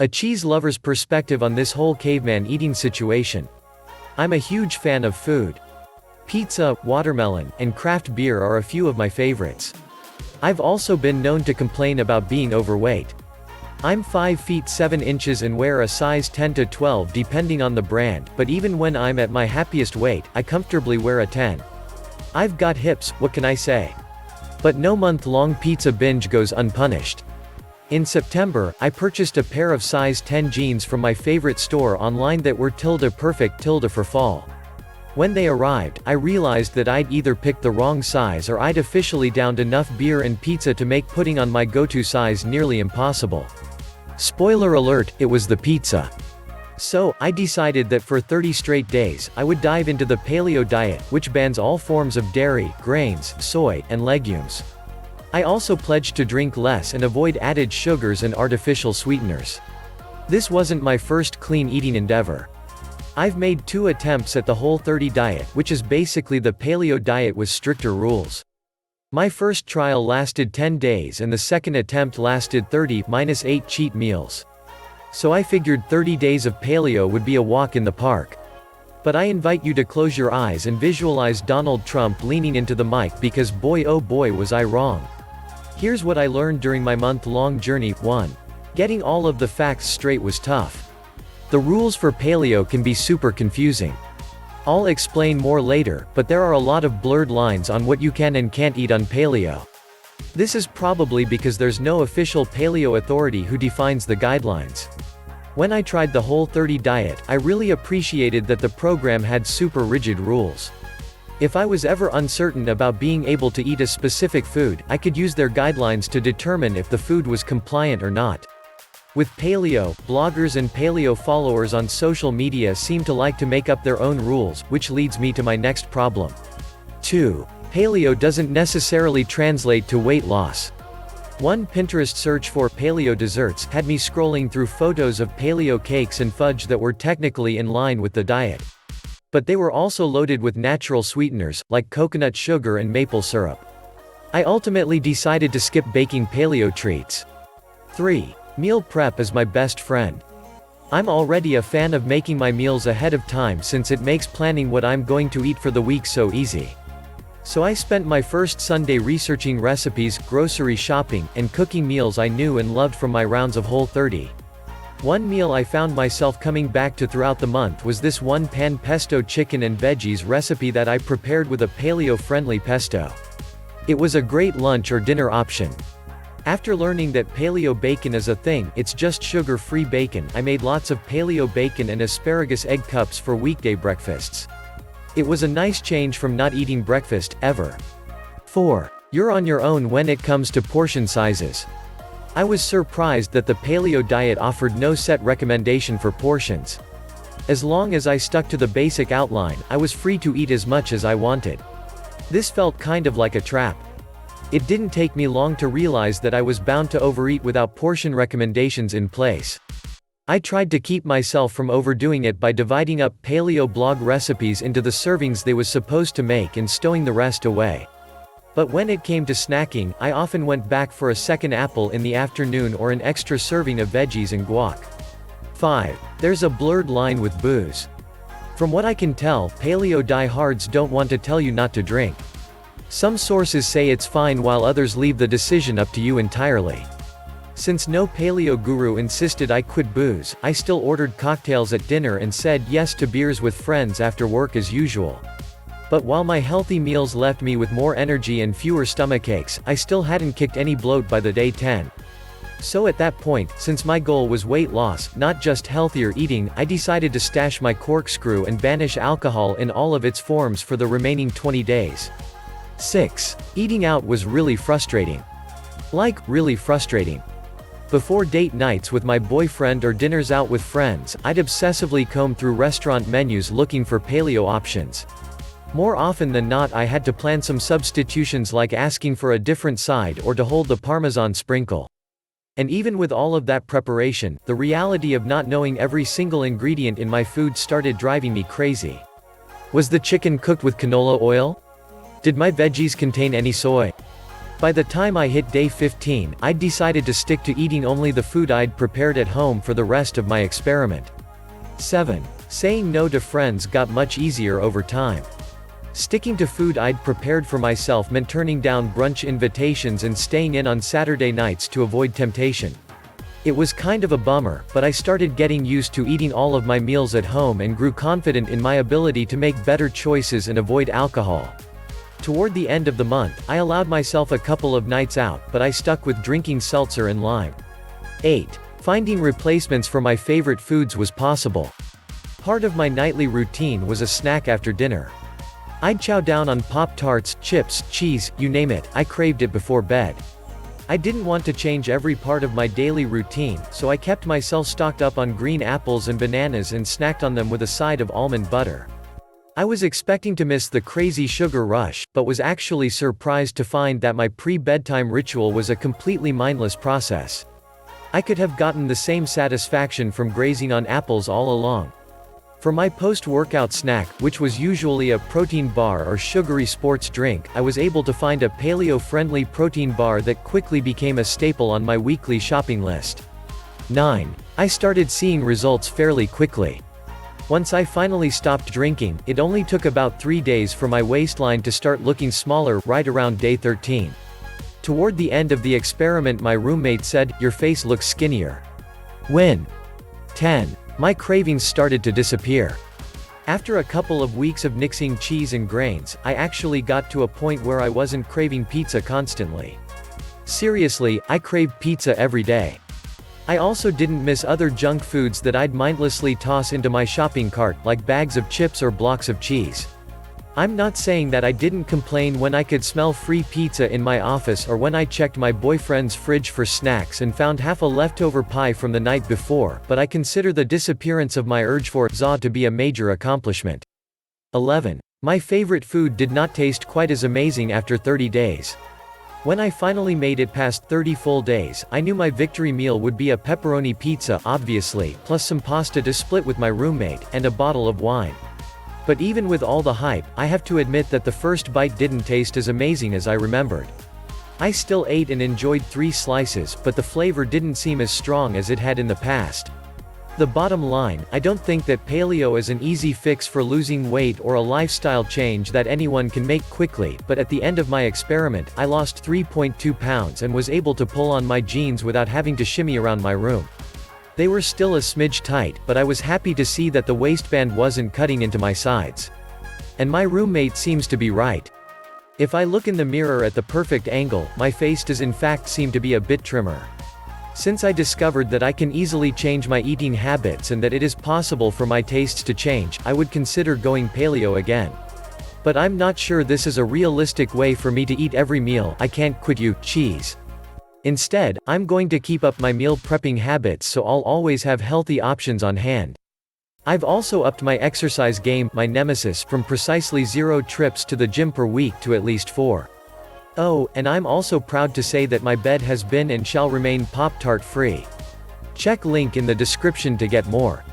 A cheese lover's perspective on this whole caveman eating situation. I'm a huge fan of food. Pizza, watermelon, and craft beer are a few of my favorites. I've also been known to complain about being overweight. I'm 5 feet 7 inches and wear a size 10 to 12 depending on the brand, but even when I'm at my happiest weight, I comfortably wear a 10. I've got hips, what can I say? But no month-long pizza binge goes unpunished. In September, I purchased a pair of size 10 jeans from my favorite store online that were perfect for fall. When they arrived, I realized that I'd either picked the wrong size or I'd officially downed enough beer and pizza to make putting on my go-to size nearly impossible. Spoiler alert, it was the pizza. So, I decided that for 30 straight days, I would dive into the paleo diet, which bans all forms of dairy, grains, soy, and legumes. I also pledged to drink less and avoid added sugars and artificial sweeteners. This wasn't my first clean eating endeavor. I've made 2 attempts at the Whole30 diet, which is basically the paleo diet with stricter rules. My first trial lasted 10 days and the second attempt lasted 30-8 cheat meals. So I figured 30 days of paleo would be a walk in the park. But I invite you to close your eyes and visualize Donald Trump leaning into the mic because boy oh boy was I wrong. Here's what I learned during my month-long journey. 1. Getting all of the facts straight was tough. The rules for paleo can be super confusing. I'll explain more later, but there are a lot of blurred lines on what you can and can't eat on paleo. This is probably because there's no official paleo authority who defines the guidelines. When I tried the Whole30 diet, I really appreciated that the program had super rigid rules. If I was ever uncertain about being able to eat a specific food, I could use their guidelines to determine if the food was compliant or not. With paleo, bloggers and paleo followers on social media seem to like to make up their own rules, which leads me to my next problem. 2. Paleo doesn't necessarily translate to weight loss. One Pinterest search for paleo desserts had me scrolling through photos of paleo cakes and fudge that were technically in line with the diet. But they were also loaded with natural sweeteners, like coconut sugar and maple syrup. I ultimately decided to skip baking paleo treats. 3. Meal prep is my best friend. I'm already a fan of making my meals ahead of time since it makes planning what I'm going to eat for the week so easy. So I spent my first Sunday researching recipes, grocery shopping, and cooking meals I knew and loved from my rounds of Whole30. One meal I found myself coming back to throughout the month was this one-pan pesto chicken and veggies recipe that I prepared with a paleo-friendly pesto. It was a great lunch or dinner option. After learning that paleo bacon is a thing, it's just sugar-free bacon, I made lots of paleo bacon and asparagus egg cups for weekday breakfasts. It was a nice change from not eating breakfast, ever. 4. You're on your own when it comes to portion sizes. I was surprised that the paleo diet offered no set recommendation for portions. As long as I stuck to the basic outline, I was free to eat as much as I wanted. This felt kind of like a trap. It didn't take me long to realize that I was bound to overeat without portion recommendations in place. I tried to keep myself from overdoing it by dividing up paleo blog recipes into the servings they was supposed to make and stowing the rest away. But when it came to snacking, I often went back for a second apple in the afternoon or an extra serving of veggies and guac. 5. There's a blurred line with booze. From what I can tell, paleo diehards don't want to tell you not to drink. Some sources say it's fine while others leave the decision up to you entirely. Since no paleo guru insisted I quit booze, I still ordered cocktails at dinner and said yes to beers with friends after work as usual. But while my healthy meals left me with more energy and fewer stomachaches, I still hadn't kicked any bloat by the day 10. So at that point, since my goal was weight loss, not just healthier eating, I decided to stash my corkscrew and banish alcohol in all of its forms for the remaining 20 days. 6. Eating out was really frustrating. Like, really frustrating. Before date nights with my boyfriend or dinners out with friends, I'd obsessively comb through restaurant menus looking for paleo options. More often than not I had to plan some substitutions like asking for a different side or to hold the Parmesan sprinkle. And even with all of that preparation, the reality of not knowing every single ingredient in my food started driving me crazy. Was the chicken cooked with canola oil? Did my veggies contain any soy? By the time I hit day 15, I'd decided to stick to eating only the food I'd prepared at home for the rest of my experiment. 7. Saying no to friends got much easier over time. Sticking to food I'd prepared for myself meant turning down brunch invitations and staying in on Saturday nights to avoid temptation. It was kind of a bummer, but I started getting used to eating all of my meals at home and grew confident in my ability to make better choices and avoid alcohol. Toward the end of the month, I allowed myself a couple of nights out, but I stuck with drinking seltzer and lime. 8. Finding replacements for my favorite foods was possible. Part of my nightly routine was a snack after dinner. I'd chow down on Pop-Tarts, chips, cheese, you name it, I craved it before bed. I didn't want to change every part of my daily routine, so I kept myself stocked up on green apples and bananas and snacked on them with a side of almond butter. I was expecting to miss the crazy sugar rush, but was actually surprised to find that my pre-bedtime ritual was a completely mindless process. I could have gotten the same satisfaction from grazing on apples all along. For my post-workout snack, which was usually a protein bar or sugary sports drink, I was able to find a paleo-friendly protein bar that quickly became a staple on my weekly shopping list. 9. I started seeing results fairly quickly. Once I finally stopped drinking, it only took about 3 days for my waistline to start looking smaller, right around day 13. Toward the end of the experiment, my roommate said, "Your face looks skinnier." When? 10. My cravings started to disappear. After a couple of weeks of nixing cheese and grains, I actually got to a point where I wasn't craving pizza constantly. Seriously, I craved pizza every day. I also didn't miss other junk foods that I'd mindlessly toss into my shopping cart, like bags of chips or blocks of cheese. I'm not saying that I didn't complain when I could smell free pizza in my office or when I checked my boyfriend's fridge for snacks and found half a leftover pie from the night before, but I consider the disappearance of my urge for za to be a major accomplishment. 11. My favorite food did not taste quite as amazing after 30 days. When I finally made it past 30 full days, I knew my victory meal would be a pepperoni pizza, obviously, plus some pasta to split with my roommate, and a bottle of wine. But even with all the hype, I have to admit that the first bite didn't taste as amazing as I remembered. I still ate and enjoyed 3 slices, but the flavor didn't seem as strong as it had in the past. The bottom line, I don't think that paleo is an easy fix for losing weight or a lifestyle change that anyone can make quickly, but at the end of my experiment, I lost 3.2 pounds and was able to pull on my jeans without having to shimmy around my room. They were still a smidge tight, but I was happy to see that the waistband wasn't cutting into my sides. And my roommate seems to be right. If I look in the mirror at the perfect angle, my face does in fact seem to be a bit trimmer. Since I discovered that I can easily change my eating habits and that it is possible for my tastes to change, I would consider going paleo again. But I'm not sure this is a realistic way for me to eat every meal. I can't quit you, cheese. Instead, I'm going to keep up my meal prepping habits so I'll always have healthy options on hand. I've also upped my exercise game, my nemesis, from precisely 0 trips to the gym per week to at least 4. Oh, and I'm also proud to say that my bed has been and shall remain Pop-Tart free. Check link in the description to get more.